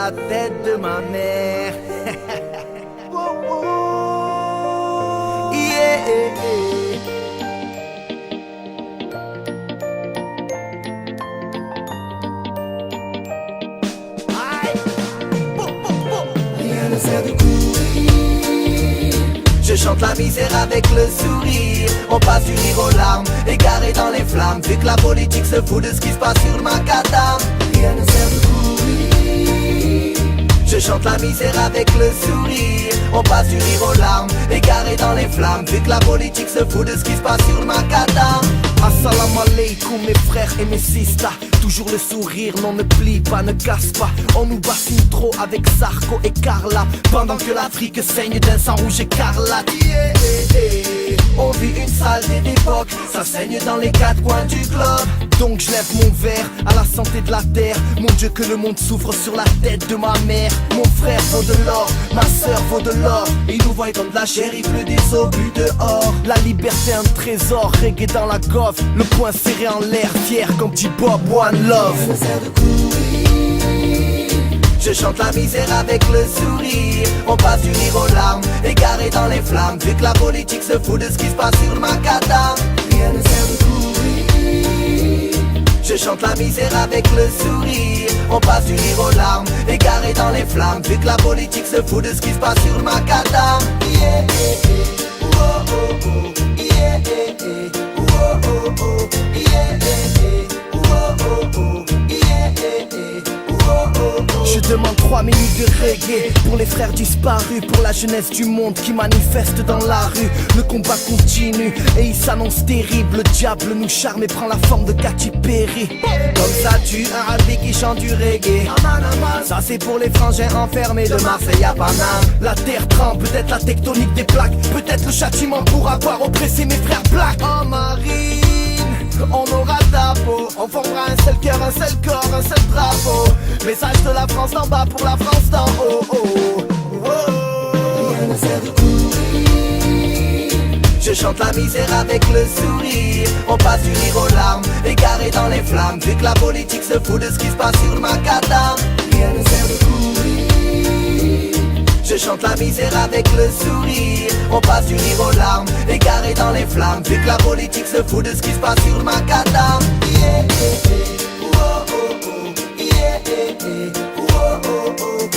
la tête de ma mère. Yeah. Rien ne sert de courir. Je chante la misère avec le sourire. On passe du rire aux larmes, égaré dans les flammes. Vu que la politique se fout de ce qui se passe sur le macadam. Rien ne sert de courir. Je chante la misère avec le sourire. On passe du rire aux larmes, égaré dans les flammes. Vu que la politique se fout de ce qui se passe sur le macadam. Assalamu alaikum mes frères et mes sisters. Toujours le sourire, non ne plie pas, ne casse pas. On nous bassine trop avec Sarko et Carla. Pendant que l'Afrique saigne d'un sang rouge écarlate. Yeah. On vit une sale époque, ça saigne dans les quatre coins du globe. Donc je lève mon verre à la santé de la terre. Mon Dieu que le monde souffre sur la tête de ma mère. Mon frère vaut de l'or, ma soeur vaut de l'or. Ils nous voient comme de la chair, il pleut des obus dehors. La liberté un trésor, reggae dans la goffe. Le poing serré en l'air, fier comme petit Bob One Love. Rien ne sert de courir. Je chante la misère avec le sourire. On passe du rire aux larmes, égaré dans les flammes. Vu que la politique se fout de ce qui se passe sur le macadam. Rien ne sert de courir. Je chante la misère avec le sourire. On passe du rire aux larmes, égaré dans les flammes. Vu que la politique se fout de ce qui se passe sur le macadam. Yeah. Oh, oh, oh. Yeah. Oh, oh, oh. Yeah. Oh, oh, oh. Yeah. Je demande 3 minutes de reggae pour les frères disparus, pour la jeunesse du monde qui manifeste dans la rue. Le combat continue et il s'annonce terrible. Le diable nous charme et prend la forme de Katy Perry. Comme ça tue un rappé qui chante du reggae. Ça c'est pour les frangins enfermés de Marseille à Paname. La terre tremble, peut-être la tectonique des plaques. Peut-être le châtiment pour avoir oppressé mes frères blacks. Oh Marine, on aura ta peau. On formera un seul cœur, un seul corps, un seul drapeau. Message de la France d'en bas pour la France d'en haut. Rien ne sert de courir. Je chante la misère avec le sourire. On passe du rire aux larmes, égaré dans les flammes. Vu que la politique se fout de ce qui se passe sur le macadam. Rien ne sert de courir. Je chante la misère avec le sourire. On passe du rire aux larmes, égaré dans les flammes. Vu que la politique se fout de ce qui se passe sur le macadam. Yeah. Oh, oh, oh. Yeah. Oh, oh, oh.